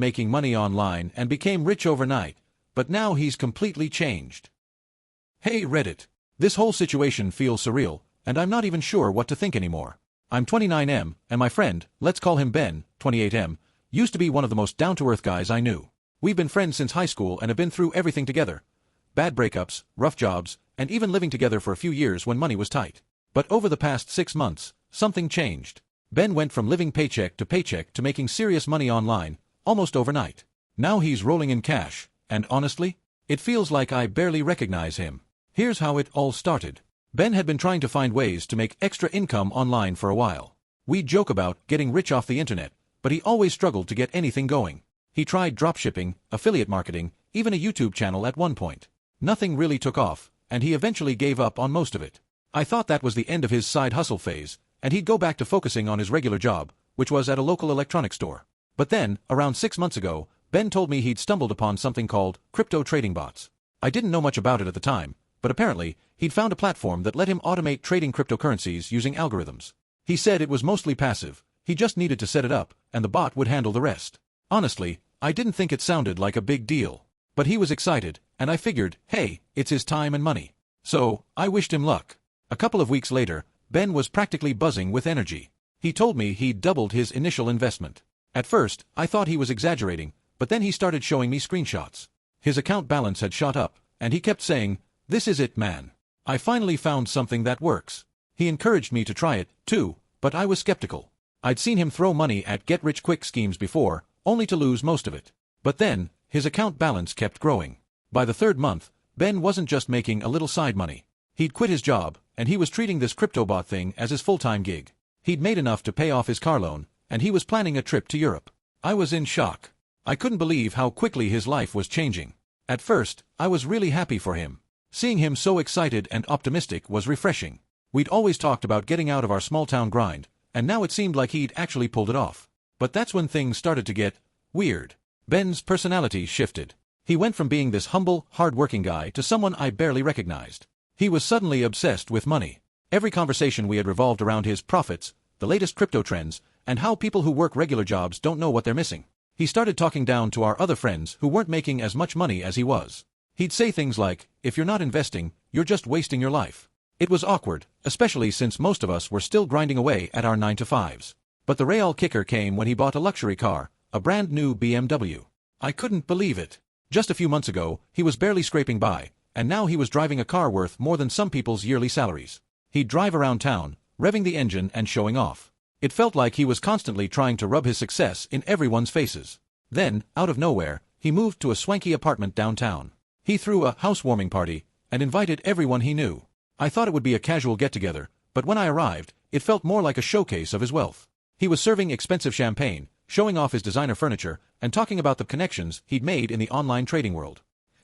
making money online and became rich overnight, but now he's completely changed. Hey Reddit. This whole situation feels surreal, and I'm not even sure what to think anymore. I'm 29M, and my friend, let's call him Ben, 28M, used to be one of the most down-to-earth guys I knew. We've been friends since high school and have been through everything together. Bad breakups, rough jobs, and even living together for a few years when money was tight. But over the past 6 months, something changed. Ben went from living paycheck to making serious money online, almost overnight. Now he's rolling in cash, and honestly, it feels like I barely recognize him. Here's how it all started. Ben had been trying to find ways to make extra income online for a while. We'd joke about getting rich off the internet, but he always struggled to get anything going. He tried dropshipping, affiliate marketing, even a YouTube channel at one point. Nothing really took off, and he eventually gave up on most of it. I thought that was the end of his side hustle phase, and he'd go back to focusing on his regular job, which was at a local electronics store. But then, around 6 months ago, Ben told me he'd stumbled upon something called crypto trading bots. I didn't know much about it at the time, but apparently, he'd found a platform that let him automate trading cryptocurrencies using algorithms. He said it was mostly passive, he just needed to set it up, and the bot would handle the rest. Honestly, I didn't think it sounded like a big deal. But he was excited, and I figured, hey, it's his time and money. So, I wished him luck. A couple of weeks later, Ben was practically buzzing with energy. He told me he'd doubled his initial investment. At first, I thought he was exaggerating, but then he started showing me screenshots. His account balance had shot up, and he kept saying, "This is it, man. I finally found something that works." He encouraged me to try it, too, but I was skeptical. I'd seen him throw money at get-rich-quick schemes before, only to lose most of it. But then, his account balance kept growing. By the 3rd month, Ben wasn't just making a little side money. He'd quit his job, and he was treating this crypto bot thing as his full-time gig. He'd made enough to pay off his car loan, and he was planning a trip to Europe. I was in shock. I couldn't believe how quickly his life was changing. At first, I was really happy for him. Seeing him so excited and optimistic was refreshing. We'd always talked about getting out of our small-town grind, and now it seemed like he'd actually pulled it off. But that's when things started to get weird. Ben's personality shifted. He went from being this humble, hard-working guy to someone I barely recognized. He was suddenly obsessed with money. Every conversation we had revolved around his profits, the latest crypto trends, and how people who work regular jobs don't know what they're missing. He started talking down to our other friends who weren't making as much money as he was. He'd say things like, "If you're not investing, you're just wasting your life." It was awkward, especially since most of us were still grinding away at our 9-to-5s. But the real kicker came when he bought a luxury car, a brand new BMW. I couldn't believe it. Just a few months ago, he was barely scraping by, and now he was driving a car worth more than some people's yearly salaries. He'd drive around town, revving the engine and showing off. It felt like he was constantly trying to rub his success in everyone's faces. Then, out of nowhere, he moved to a swanky apartment downtown. He threw a housewarming party, and invited everyone he knew. I thought it would be a casual get-together, but when I arrived, it felt more like a showcase of his wealth. He was serving expensive champagne, showing off his designer furniture, and talking about the connections he'd made in the online trading world.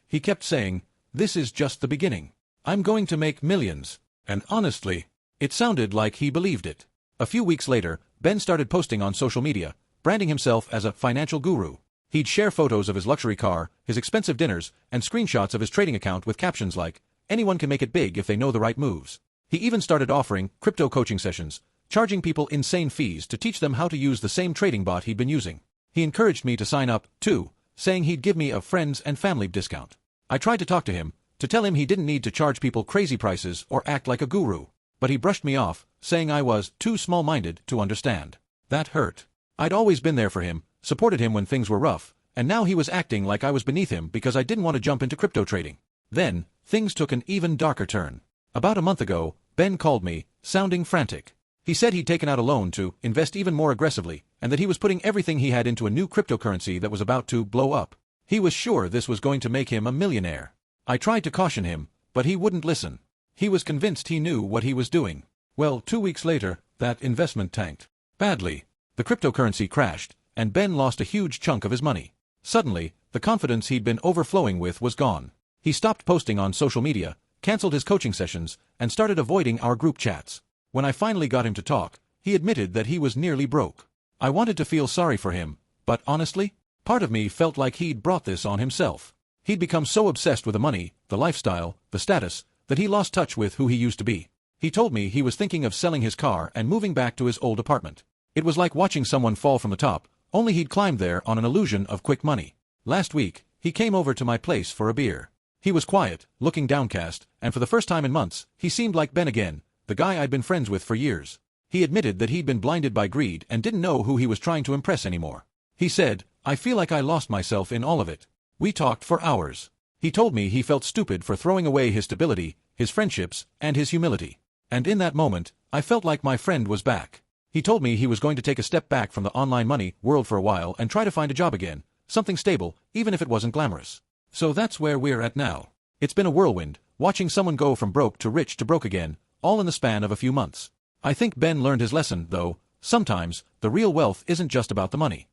He kept saying, "This is just the beginning. I'm going to make millions." And honestly, it sounded like he believed it. A few weeks later, Ben started posting on social media, branding himself as a financial guru. He'd share photos of his luxury car, his expensive dinners, and screenshots of his trading account with captions like, "Anyone can make it big if they know the right moves." He even started offering crypto coaching sessions, charging people insane fees to teach them how to use the same trading bot he'd been using. He encouraged me to sign up, too, saying he'd give me a friends and family discount. I tried to talk to him, to tell him he didn't need to charge people crazy prices or act like a guru. But he brushed me off, saying I was too small-minded to understand. That hurt. I'd always been there for him, supported him when things were rough, and now he was acting like I was beneath him because I didn't want to jump into crypto trading. Then, things took an even darker turn. About a month ago, Ben called me, sounding frantic. He said he'd taken out a loan to invest even more aggressively, and that he was putting everything he had into a new cryptocurrency that was about to blow up. He was sure this was going to make him a millionaire. I tried to caution him, but he wouldn't listen. He was convinced he knew what he was doing. Well, 2 weeks later, that investment tanked. Badly. The cryptocurrency crashed, and Ben lost a huge chunk of his money. Suddenly, the confidence he'd been overflowing with was gone. He stopped posting on social media, canceled his coaching sessions, and started avoiding our group chats. When I finally got him to talk, he admitted that he was nearly broke. I wanted to feel sorry for him, but honestly, part of me felt like he'd brought this on himself. He'd become so obsessed with the money, the lifestyle, the status, that he lost touch with who he used to be. He told me he was thinking of selling his car and moving back to his old apartment. It was like watching someone fall from the top, only he'd climbed there on an illusion of quick money. Last week, he came over to my place for a beer. He was quiet, looking downcast, and for the first time in months, he seemed like Ben again, the guy I'd been friends with for years. He admitted that he'd been blinded by greed and didn't know who he was trying to impress anymore. He said, "I feel like I lost myself in all of it." We talked for hours. He told me he felt stupid for throwing away his stability, his friendships, and his humility. And in that moment, I felt like my friend was back. He told me he was going to take a step back from the online money world for a while and try to find a job again, something stable, even if it wasn't glamorous. So that's where we're at now. It's been a whirlwind, watching someone go from broke to rich to broke again, all in the span of a few months. I think Ben learned his lesson, though. Sometimes, the real wealth isn't just about the money.